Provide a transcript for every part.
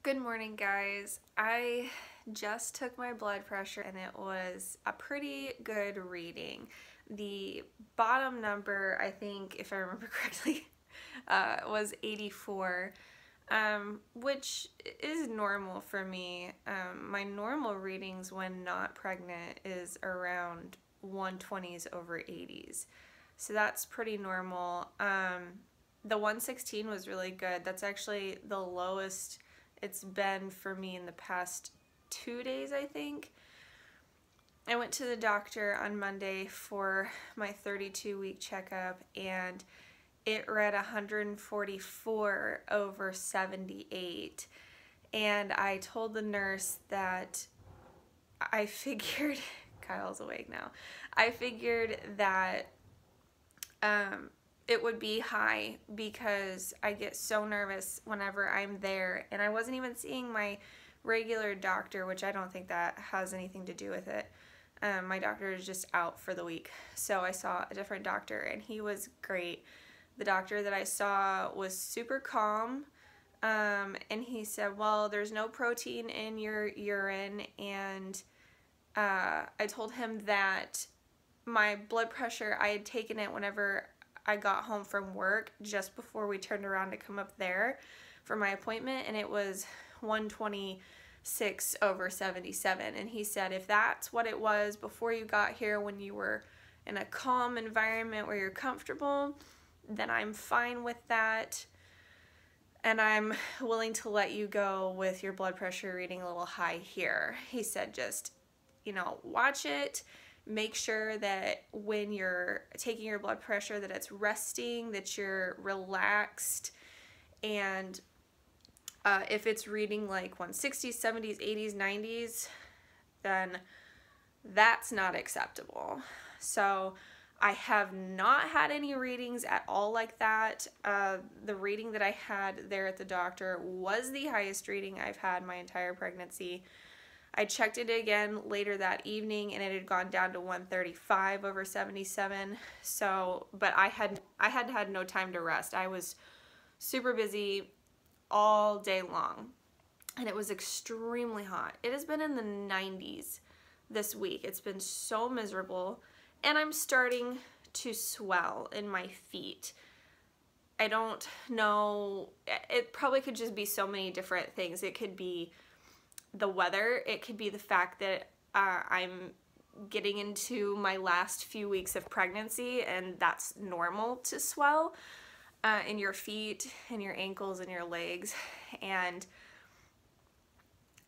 Good morning, guys. I just took my blood pressure and it was a pretty good reading. The bottom number, I think, if I remember correctly, was 84, which is normal for me. My normal readings when not pregnant is around 120s over 80s. So that's pretty normal. The 116 was really good. That's actually the lowest it's been for me in the past 2 days, I think. I went to the doctor on Monday for my 32-week checkup, and it read 144 over 78. And I told the nurse that I figured, Kyle's awake now, I figured that it would be high because I get so nervous whenever I'm there, and I wasn't even seeing my regular doctor, which I don't think that has anything to do with it. My doctor is just out for the week, so I saw a different doctor and he was great. The doctor that I saw was super calm, and he said, well, there's no protein in your urine, and I told him that my blood pressure, I had taken it whenever I got home from work just before we turned around to come up there for my appointment, and it was 126 over 77. And he said, if that's what it was before you got here when you were in a calm environment where you're comfortable, then I'm fine with that, and I'm willing to let you go with your blood pressure reading a little high here. He said, just, watch it. Make sure that when you're taking your blood pressure that it's resting, that you're relaxed, and if it's reading like 160s, 70s, 80s, 90s, then that's not acceptable. So I have not had any readings at all like that. The reading that I had there at the doctor was the highest reading I've had my entire pregnancy. I checked it again later that evening and it had gone down to 135 over 77. So, but I had had no time to rest. I was super busy all day long, and it was extremely hot. It has been in the 90s this week. It's been so miserable, and I'm starting to swell in my feet. I don't know. It probably could just be so many different things. It could be the weather. It could be the fact that I'm getting into my last few weeks of pregnancy, and that's normal to swell in your feet and your ankles and your legs, and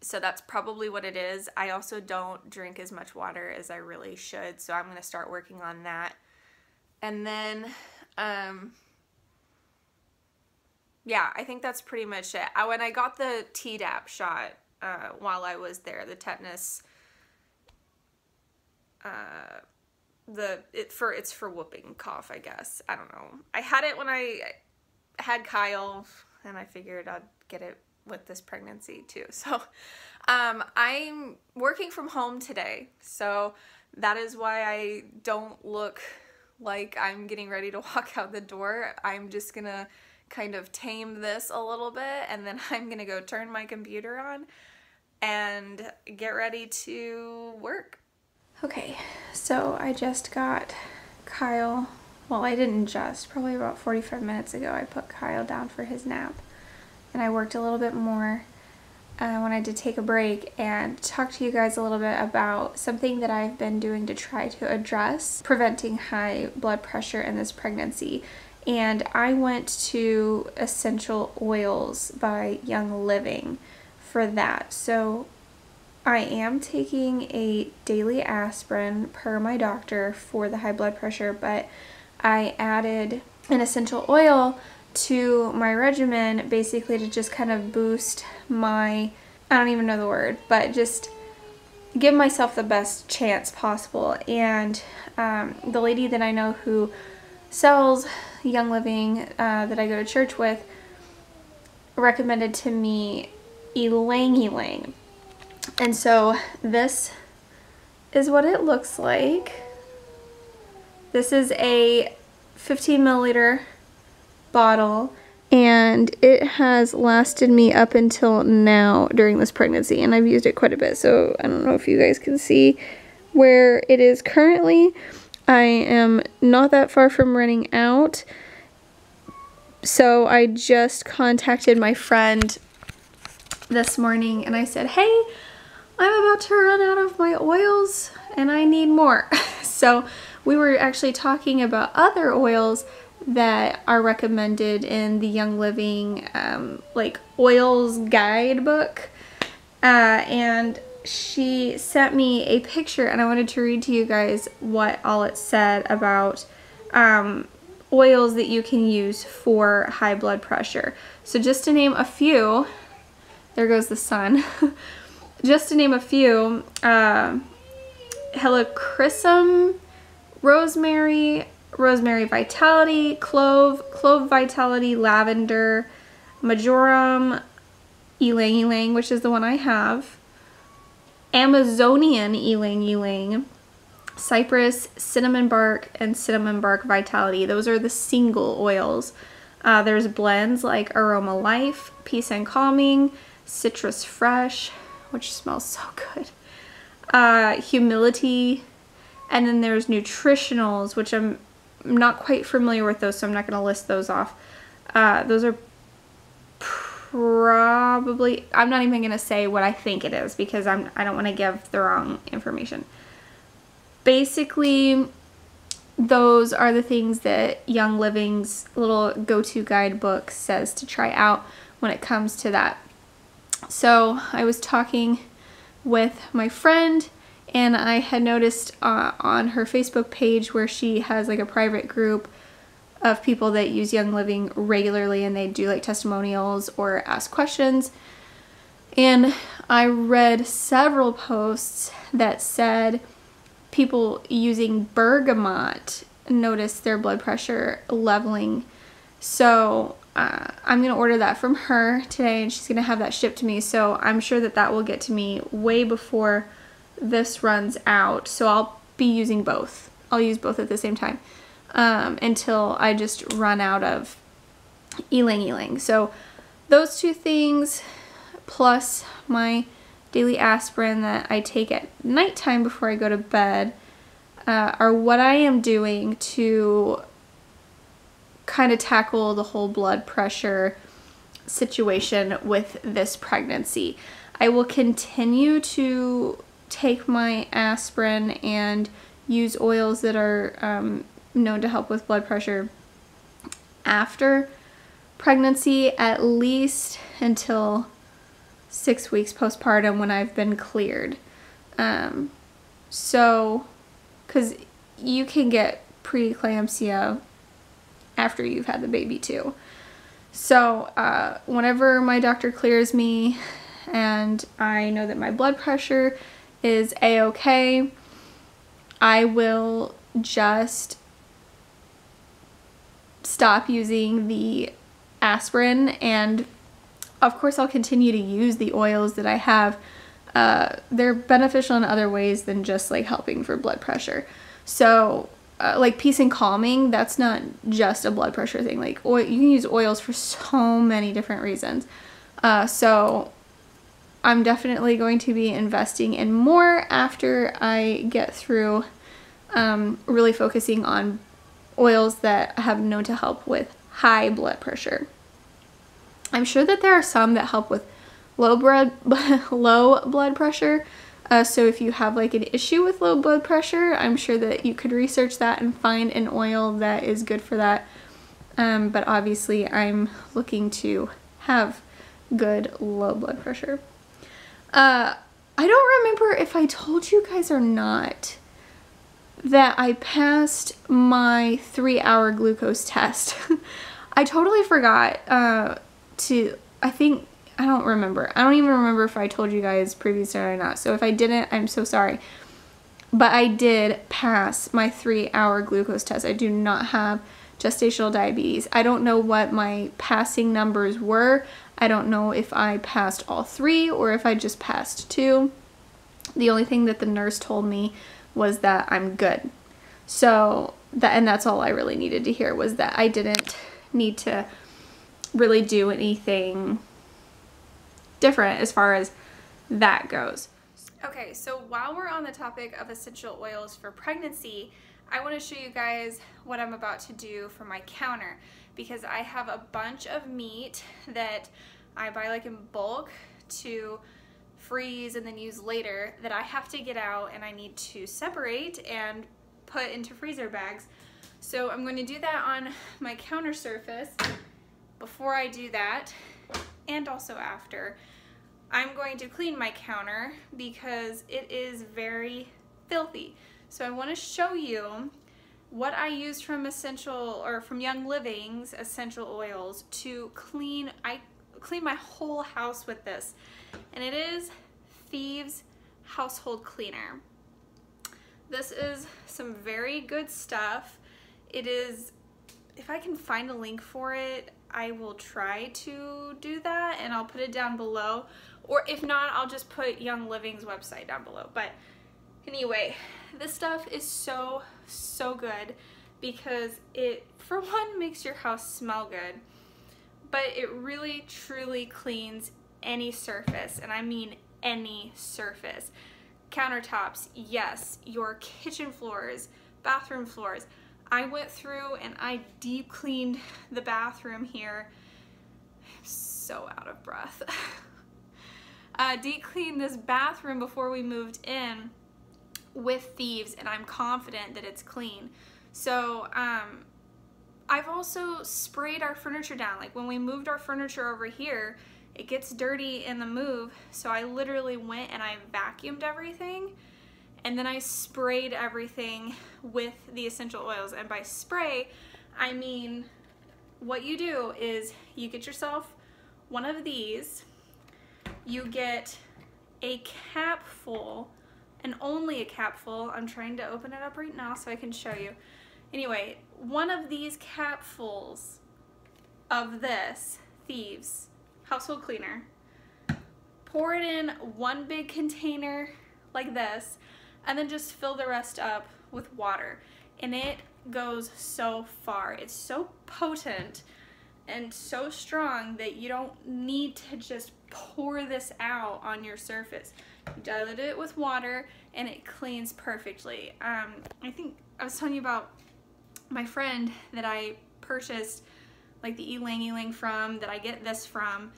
so that's probably what it is. I also don't drink as much water as I really should, so I'm going to start working on that. And then yeah, I think that's pretty much it. When I got the Tdap shot while I was there, the tetanus, it's for whooping cough, I guess. I don't know. I had it when I had Kyle, and I figured I'd get it with this pregnancy too. So I'm working from home today, so that is why I don't look like I'm getting ready to walk out the door. I'm just gonna kind of tame this a little bit, and then I'm gonna go turn my computer on and get ready to work. Okay, so I just got Kyle, well, I didn't just, probably about 45 minutes ago I put Kyle down for his nap, and I worked a little bit more. I wanted to take a break and talk to you guys a little bit about something that I've been doing to try to address preventing high blood pressure in this pregnancy. And I went to Essential Oils by Young Living for that. So I am taking a daily aspirin per my doctor for the high blood pressure, but I added an essential oil to my regimen basically to just kind of boost my, I don't even know the word, but just give myself the best chance possible. And the lady that I know who sells Young Living that I go to church with recommended to me ylang-ylang. And so this is what it looks like. This is a 15 milliliter bottle, and it has lasted me up until now during this pregnancy, and I've used it quite a bit, so I don't know if you guys can see where it is currently. I am not that far from running out, so I just contacted my friend this morning and I said, hey, I'm about to run out of my oils and I need more. So we were actually talking about other oils that are recommended in the Young Living like oils guidebook, and she sent me a picture and I wanted to read to you guys what all it said about oils that you can use for high blood pressure. So just to name a few, there goes the sun. Just to name a few, helichrysum, rosemary, rosemary vitality, clove, clove vitality, lavender, majoram, ylang ylang, which is the one I have, Amazonian ylang ylang, cypress, cinnamon bark, and cinnamon bark vitality. Those are the single oils. There's blends like Aroma Life, Peace and Calming, Citrus Fresh, which smells so good, Humility, and then there's nutritionals, which I'm not quite familiar with those, so I'm not going to list those off. Those are probably, I'm not even going to say what I think it is because I don't want to give the wrong information. Basically, those are the things that Young Living's little go-to guidebook says to try out when it comes to that. So I was talking with my friend and I had noticed on her Facebook page where she has like a private group of people that use Young Living regularly and they do like testimonials or ask questions. And I read several posts that said people using bergamot noticed their blood pressure leveling. So I'm going to order that from her today and she's going to have that shipped to me. So I'm sure that that will get to me way before this runs out. So I'll be using both. I'll use both at the same time until I just run out of ylang ylang. So those two things plus my daily aspirin that I take at nighttime before I go to bed are what I am doing to kind of tackle the whole blood pressure situation with this pregnancy. I will continue to take my aspirin and use oils that are known to help with blood pressure after pregnancy, at least until 6 weeks postpartum when I've been cleared. So, because you can get preeclampsia after you've had the baby too. So whenever my doctor clears me and I know that my blood pressure is a-okay, I will just stop using the aspirin, and of course I'll continue to use the oils that I have. They're beneficial in other ways than just like helping for blood pressure. So like Peace and Calming, that's not just a blood pressure thing. Like you can use oils for so many different reasons. So I'm definitely going to be investing in more after I get through really focusing on oils that have known to help with high blood pressure. I'm sure that there are some that help with low blood pressure. So if you have like an issue with low blood pressure, I'm sure that you could research that and find an oil that is good for that. But obviously I'm looking to have good low blood pressure. I don't remember if I told you guys or not that I passed my 3-hour glucose test. I totally forgot I don't remember. I don't even remember if I told you guys previously or not. So if I didn't, I'm so sorry. But I did pass my 3-hour glucose test. I do not have gestational diabetes. I don't know what my passing numbers were. I don't know if I passed all 3 or if I just passed 2. The only thing that the nurse told me was that I'm good. So and that's all I really needed to hear, was that I didn't need to really do anything different as far as that goes. Okay, so while we're on the topic of essential oils for pregnancy, I want to show you guys what I'm about to do for my counter, because I have a bunch of meat that I buy like in bulk to freeze and then use later that I have to get out and I need to separate and put into freezer bags. So I'm going to do that on my counter surface. Before I do that, and also after, I'm going to clean my counter because it is very filthy. So I want to show you what I used from from Young Living's essential oils to clean. I clean my whole house with this, and it is Thieves household cleaner. This is some very good stuff. It is, if I can find a link for it, I will try to do that, and I'll put it down below. Or if not, I'll just put Young Living's website down below. But anyway, this stuff is so, so good because it, for one, makes your house smell good, but it really, truly cleans any surface, and I mean any surface. Countertops, yes, your kitchen floors, bathroom floors. I went through and I deep cleaned the bathroom here. I'm so out of breath. Deep cleaned this bathroom before we moved in with Thieves, and I'm confident that it's clean. So I've also sprayed our furniture down. Like when we moved our furniture over here, it gets dirty in the move, so I literally went and I vacuumed everything, and then I sprayed everything with the essential oils. And by spray, I mean what you do is you get yourself one of these, you get a cap full, and only a cap full. I'm trying to open it up right now so I can show you. Anyway, one of these capfuls of this Thieves household cleaner, pour it in one big container like this, and then just fill the rest up with water. And it goes so far. It's so potent and so strong that you don't need to just pour this out on your surface. You dilute it with water and it cleans perfectly. I think I was telling you about my friend that I purchased like the ylang ylang from, that I get this from.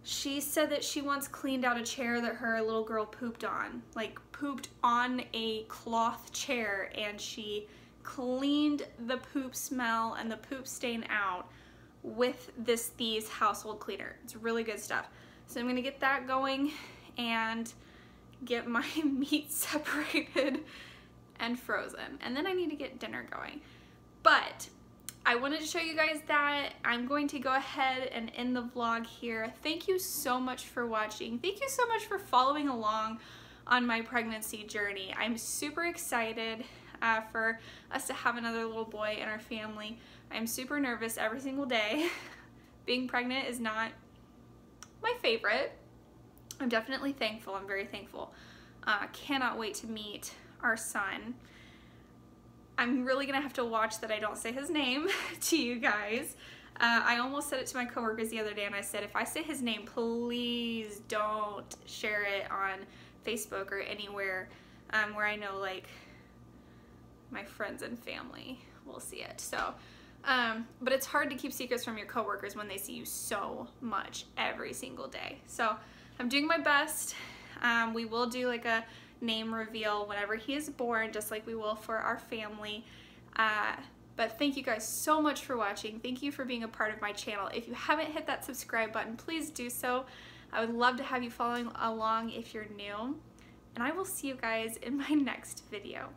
She said that she once cleaned out a chair that her little girl pooped on, like pooped on a cloth chair, and she cleaned the poop smell and the poop stain out with this Thieves household cleaner. It's really good stuff. So I'm gonna get that going and get my meat separated and frozen. And then I need to get dinner going. But I wanted to show you guys that. I'm going to go ahead and end the vlog here. Thank you so much for watching. Thank you so much for following along on my pregnancy journey. I'm super excited for us to have another little boy in our family. I'm super nervous every single day. Being pregnant is not my favorite. I'm definitely thankful. I'm very thankful. Cannot wait to meet our son. I'm really gonna have to watch that I don't say his name to you guys. I almost said it to my coworkers the other day, and I said, if I say his name, please don't share it on Facebook or anywhere where I know like my friends and family will see it. So, but it's hard to keep secrets from your coworkers when they see you so much every single day. So I'm doing my best. We will do like a name reveal whenever he is born, just like we will for our family. But thank you guys so much for watching. Thank you for being a part of my channel. If you haven't hit that subscribe button, please do so. I would love to have you following along if you're new. And I will see you guys in my next video.